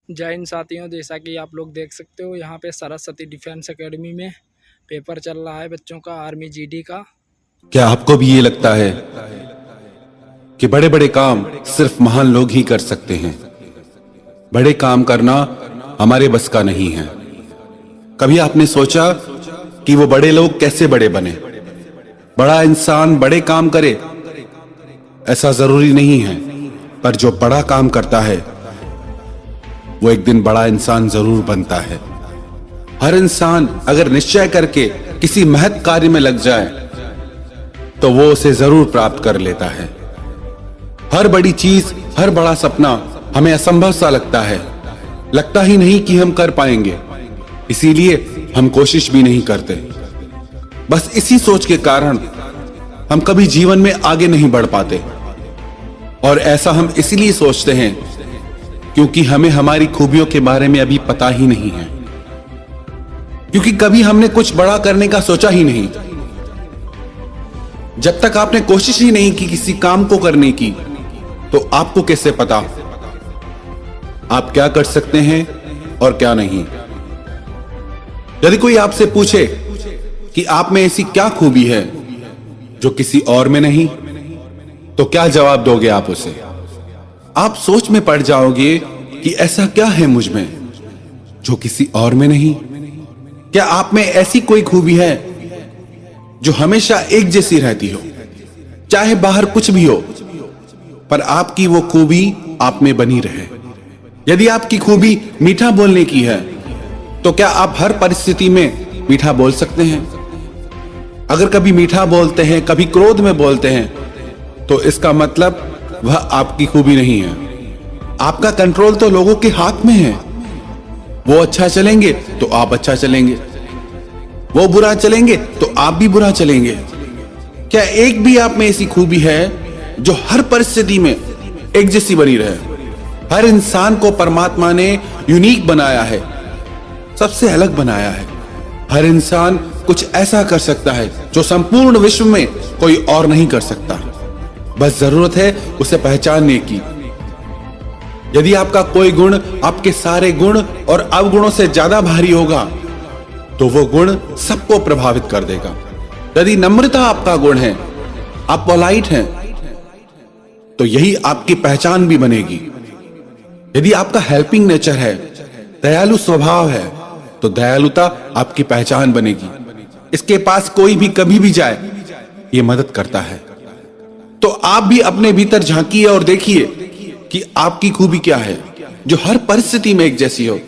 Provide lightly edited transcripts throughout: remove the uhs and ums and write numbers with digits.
जय हिंद साथियों, जैसा कि आप लोग देख सकते हो यहाँ पे सरस्वती डिफेंस एकेडमी में पेपर चल रहा है बच्चों का, आर्मी जीडी का। क्या आपको भी ये लगता है कि बड़े बड़े काम सिर्फ महान लोग ही कर सकते हैं? बड़े काम करना हमारे बस का नहीं है। कभी आपने सोचा कि वो बड़े लोग कैसे बड़े बने? बड़ा इंसान बड़े काम करे ऐसा जरूरी नहीं है, पर जो बड़ा काम करता है वो एक दिन बड़ा इंसान जरूर बनता है। हर इंसान अगर निश्चय करके किसी महत् कार्य में लग जाए तो वो उसे जरूर प्राप्त कर लेता है। हर बड़ी चीज, हर बड़ा सपना हमें असंभव सा लगता है, लगता ही नहीं कि हम कर पाएंगे, इसीलिए हम कोशिश भी नहीं करते। बस इसी सोच के कारण हम कभी जीवन में आगे नहीं बढ़ पाते। और ऐसा हम इसलिए सोचते हैं क्योंकि हमें हमारी खूबियों के बारे में अभी पता ही नहीं है, क्योंकि कभी हमने कुछ बड़ा करने का सोचा ही नहीं। जब तक आपने कोशिश ही नहीं की किसी काम को करने की, तो आपको कैसे पता आप क्या कर सकते हैं और क्या नहीं। यदि कोई आपसे पूछे कि आप में ऐसी क्या खूबी है जो किसी और में नहीं, तो क्या जवाब दोगे आप उसे? आप सोच में पड़ जाओगे कि ऐसा क्या है मुझ में जो किसी और में नहीं। क्या आप में ऐसी कोई खूबी है जो हमेशा एक जैसी रहती हो, चाहे बाहर कुछ भी हो, पर आपकी वो खूबी आप में बनी रहे? यदि आपकी खूबी मीठा बोलने की है, तो क्या आप हर परिस्थिति में मीठा बोल सकते हैं? अगर कभी मीठा बोलते हैं, कभी क्रोध में बोलते हैं, तो इसका मतलब वह आपकी खूबी नहीं है। आपका कंट्रोल तो लोगों के हाथ में है। वो अच्छा चलेंगे तो आप अच्छा चलेंगे, वो बुरा चलेंगे तो आप भी बुरा चलेंगे। क्या एक भी आप में ऐसी खूबी है जो हर परिस्थिति में एक जैसी बनी रहे? हर इंसान को परमात्मा ने यूनिक बनाया है, सबसे अलग बनाया है। हर इंसान कुछ ऐसा कर सकता है जो संपूर्ण विश्व में कोई और नहीं कर सकता। बस जरूरत है उसे पहचानने की। यदि आपका कोई गुण आपके सारे गुण और अवगुणों से ज्यादा भारी होगा, तो वो गुण सबको प्रभावित कर देगा। यदि नम्रता आपका गुण है, आप पोलाइट हैं, तो यही आपकी पहचान भी बनेगी। यदि आपका हेल्पिंग नेचर है, दयालु स्वभाव है, तो दयालुता आपकी पहचान बनेगी। इसके पास कोई भी कभी भी जाए, ये मदद करता है। तो आप भी अपने भीतर झांकिए और देखिए कि आपकी खूबी क्या है जो हर परिस्थिति में एक जैसी हो,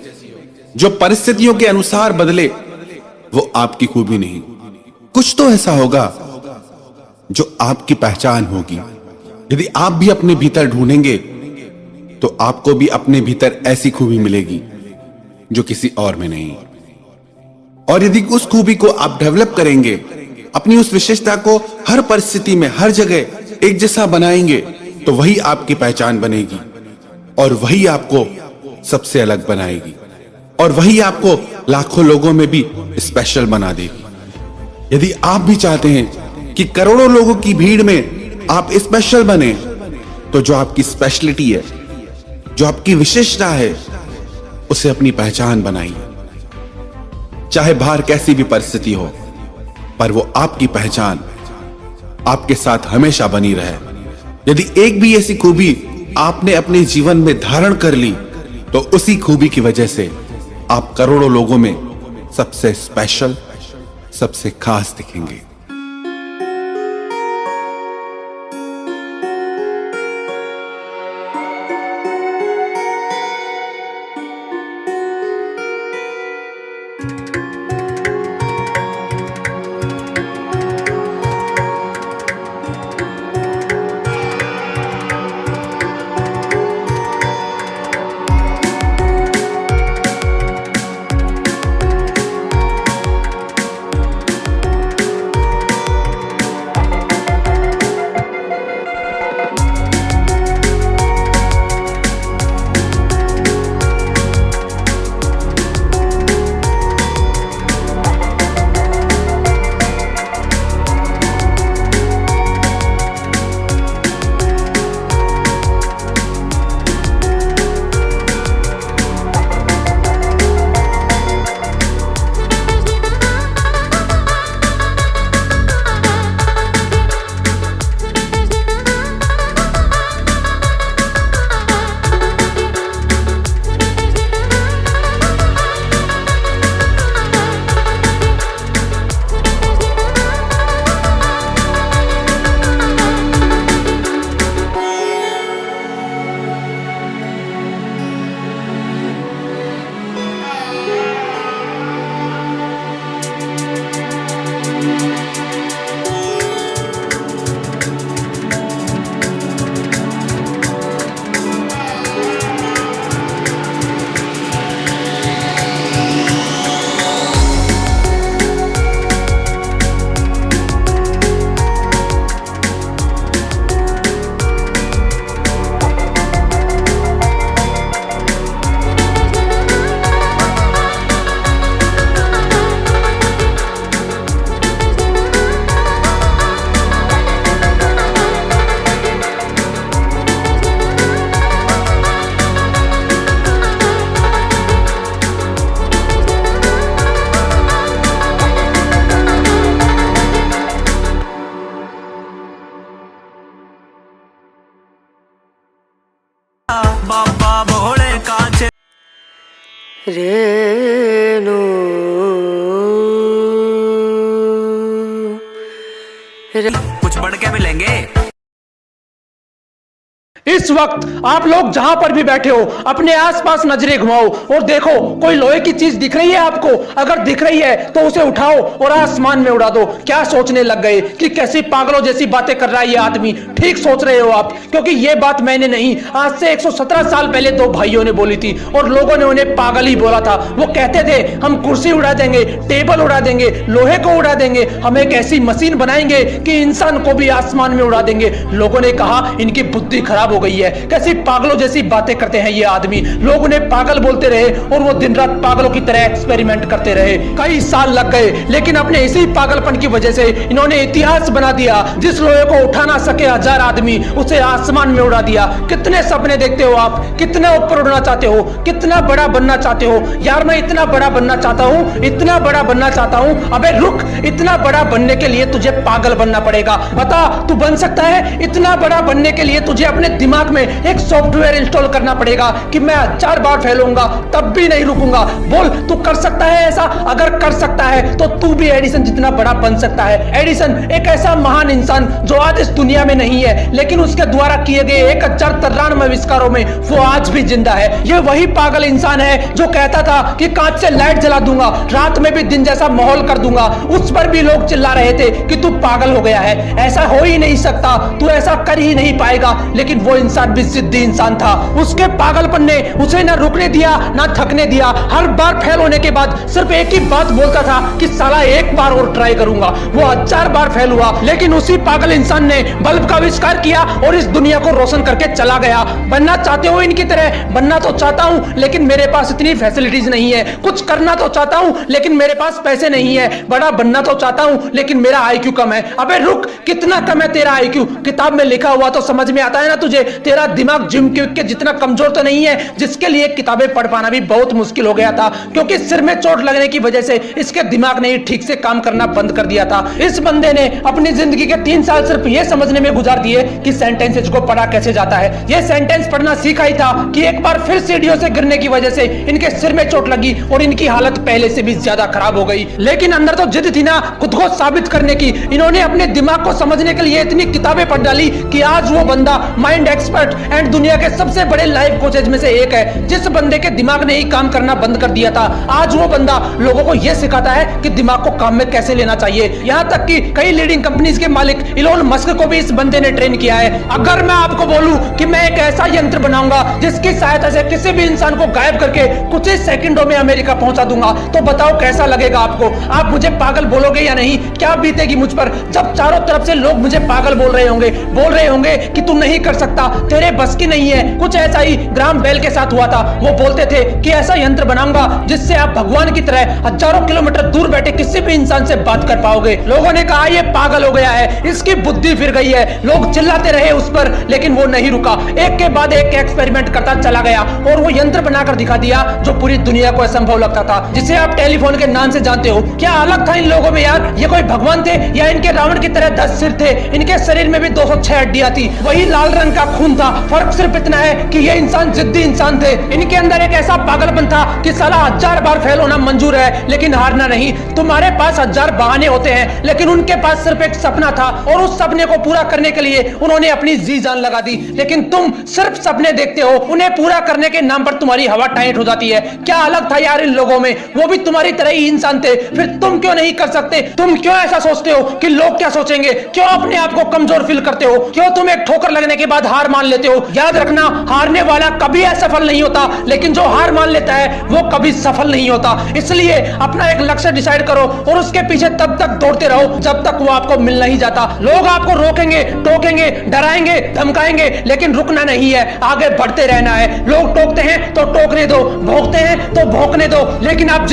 जो परिस्थितियों के अनुसार बदले। वो आपकी खूबी नहीं, कुछ तो ऐसा होगा जो आपकी पहचान होगी। यदि आप भी अपने भीतर ढूंढेंगे, तो आपको भी अपने भीतर ऐसी खूबी मिलेगी जो किसी और में नहीं। और यदि उस खूबी को आप डेवलप करेंगे, अपनी उस विशेषता को हर परिस्थिति में, हर जगह एक जैसा बनाएंगे, तो वही आपकी पहचान बनेगी और वही आपको सबसे अलग बनाएगी और वही आपको लाखों लोगों में भी स्पेशल बना देगी। यदि आप भी चाहते हैं कि करोड़ों लोगों की भीड़ में आप स्पेशल बने, तो जो आपकी स्पेशलिटी है, जो आपकी विशेषता है, उसे अपनी पहचान बनाइए। चाहे बाहर कैसी भी परिस्थिति हो, पर वो आपकी पहचान आपके साथ हमेशा बनी रहे। यदि एक भी ऐसी खूबी आपने अपने जीवन में धारण कर ली, तो उसी खूबी की वजह से आप करोड़ों लोगों में सबसे स्पेशल, सबसे खास दिखेंगे। रेणु कुछ बढ़ के मिलेंगे। इस वक्त आप लोग जहां पर भी बैठे हो अपने आसपास नजरें घुमाओ और देखो कोई लोहे की चीज दिख रही है आपको? अगर दिख रही है तो उसे उठाओ और आसमान में उड़ा दो। क्या सोचने लग गए कि कैसी पागलों जैसी बातें कर रहा है ये आदमी? ठीक सोच रहे हो आप, क्योंकि ये बात मैंने नहीं, आज से 117 साल पहले दो भाइयों ने बोली थी और लोगों ने उन्हें पागल ही बोला था। वो कहते थे हम कुर्सी उड़ा देंगे, टेबल उड़ा देंगे, लोहे को उड़ा देंगे, हम एक ऐसी मशीन बनाएंगे कि इंसान को भी आसमान में उड़ा देंगे। लोगों ने कहा इनकी बुद्धि खराब हो गई है, कैसी पागलों जैसी बातें करते हैं ये आदमी। लोग उन्हें पागल बोलते रहे और वो दिन रात पागलों की तरह एक्सपेरिमेंट करते रहे। कई साल लग गए, लेकिन अपने इसी पागलपन की वजह से इन्होंने इतिहास बना दिया। जिस लोहे को उठा ना सके 1000 आदमी, उसे आसमान में उड़ा दिया। कितने सपने देखते हो आप, कितना ऊपर उड़ना चाहते हो, कितना बड़ा बनना चाहते हो? यार मैं इतना बड़ा बनना चाहता हूँ, इतना बड़ा बनना चाहता हूँ। अबे रुक, इतना बड़ा बनने के लिए तुझे पागल बनना पड़ेगा। बता तू बन सकता है? इतना बड़ा बनने के लिए तुझे अपने दिमाग में एक सॉफ्टवेयर इंस्टॉल करना पड़ेगा कि मैं 4 बार फैलूंगा तब भी नहीं रुकूंगा। बोल तू कर सकता है ऐसा? अगर कर सकता है तो तू भी एडिसन जितना बड़ा बन सकता है। एडिसन एक ऐसा महान इंसान जो आज इस दुनिया में नहीं है, लेकिन उसके द्वारा किए गए 1093 आविष्कारों में वो आज भी जिंदा है। ये वही पागल इंसान है जो कहता था कि कांच से लाइट जला दूंगा, रात में भी दिन जैसा माहौल कर दूंगा। उस पर भी लोग चिल्ला रहे थे कि तू पागल हो गया है, ऐसा हो ही नहीं सकता, तू ऐसा कर ही नहीं पाएगा। लेकिन वो इंसान भी जिद्दी इंसान था। उसके पागलपन ने उसे ना रुकने दिया ना थकने दिया। हर बार फेल होने के बाद सिर्फ एक ही बात बोलता था कि साला एक बार और ट्राई करूंगा। वो 1000 बार फेल हुआ, लेकिन उसी पागल इंसान ने बल्ब का आविष्कार किया और इस दुनिया को रोशन करके चला गया। बनना चाहते हो इनकी तरह? बनना तो चाहता हूं, लेकिन मेरे पास इतनी फैसिलिटीज नहीं है। कुछ करना तो चाहता हूं, लेकिन मेरे पास पैसे नहीं है। बड़ा बनना तो चाहता हूं, लेकिन मेरा IQ कम है। अबे रुक, कितना कम है तेरा IQ? किताब में लिखा हुआ तो समझ में आता है ना तुझे? तेरा दिमाग जिम के जितना कमजोर तो नहीं है, जिसके लिए किताबें पढ़ पाना भी बहुत मुश्किल हो गया था, क्योंकि सिर में चोट लगने की वजह से इसके दिमाग ने ठीक से काम करना बंद कर दिया था। इस बंदे ने अपनी जिंदगी के 3 साल सिर्फ ये समझने में गुजार दिए कि सेंटेंसेस को पढ़ा कैसे जाता है। ये सेंटेंस पढ़ना सीखा ही था कि एक बार फिर सीढ़ियों से गिरने की वजह से इनके सिर में चोट लगी और इनकी हालत पहले से भी ज्यादा खराब हो गई। लेकिन अंदर तो जिद थी ना खुद को साबित करने की। इन्होंने अपने दिमाग को समझने के लिए इतनी किताबें पढ़ डाली कि आज वो बंदा माइंड एक्सपर्ट एंड दुनिया के सबसे बड़े लाइफ कोचेज में से एक है। जिस बंदे के दिमाग ने ही काम करना बंद कर दिया था, आज वो बंदा लोगों को यह सिखाता है कि दिमाग को काम में कैसे लेना चाहिए। यहाँ तक कि कई लीडिंग कंपनीज के मालिक इलोन मस्क को भी इस बंदे ने ट्रेन किया है। अगर मैं आपको बोलूं कि मैं एक ऐसा यंत्र बनाऊंगा जिसकी सहायता से किसी भी इंसान को गायब करके कुछ ही सेकंडों में अमेरिका पहुंचा दूंगा, तो बताओ कैसा लगेगा आपको? आप मुझे पागल बोलोगे या नहीं? क्या बीतेगी मुझ पर जब चारों तरफ से लोग मुझे पागल बोल रहे होंगे कि तू नहीं कर सकता, तेरे बस की नहीं है। कुछ ऐसा ही ग्राहम बेल के साथ हुआ था। वो बोलते थे कि ऐसा यंत्र बनाऊंगा जिससे आप भगवान की तरह हजारों किलोमीटर दूर बैठे किसी भी इंसान से बात कर पाओगे। लोगों ने कहा ये पागल हो गया है, इसकी बुद्धि फिर गई है। लोग चिल्लाते रहे उस पर, लेकिन वो नहीं रुका। एक के बाद एक एक्सपेरिमेंट करता चला गया और वो यंत्र बनाकर दिखा दिया जो पूरी दुनिया को असंभव लगता था, जिसे आप टेलीफोन के नाम से जानते हो। क्या अलग था इन लोगों में यार? ये कोई भगवान थे या इनके रावण की तरह 10 सिर थे? इनके शरीर में भी 206 हड्डियां थी, वही लाल रंग का खून था। फर्क सिर्फ इतना है कि ये इंसान जिद्दी इंसान थे। इनके अंदर एक ऐसा पागलपन था कि साला 1000 बार फेल होना मंजूर है लेकिन हारना नहीं। तुम्हारे पास 1000 बहाने होते हैं, लेकिन उनके पास सिर्फ एक सपना था और उस सपने को पूरा करने के लिए उन्होंने अपनी जी जान लगा दी। लेकिन तुम सिर्फ सपने देखते हो, उन्हें पूरा करने के नाम पर तुम्हारी हवा टाइट हो जाती है। क्या अलग था यार इन लोगों में? वो भी तुम्हारी तरह ही इंसान थे, फिर तुम क्यों नहीं कर सकते? तुम क्यों ऐसा सोचते हो कि लोग क्या सोचेंगे? क्यों अपने आप को कमजोर फील करते हो? क्यों तुम एक ठोकर लगने के बाद हार मान लेते हो? याद रखना, हारने वाला कभी असफल नहीं होता, लेकिन जो हार मान लेता है वो कभी सफल नहीं होता। इसलिए अपना एक लक्ष्य डिसाइड करो और उसके पीछे तब तक दौड़ते रहो जब तक वो आपको मिल नहीं जाता। लोग आपको रोकेंगे, टोकेंगे, डराएंगे, धमकाएंगे, लेकिन रुकना नहीं है, आगे बढ़ते रहना है। लोग टोकते हैं तो टोकने दो, भौंकते हैं तो भौंकने दो, लेकिन आप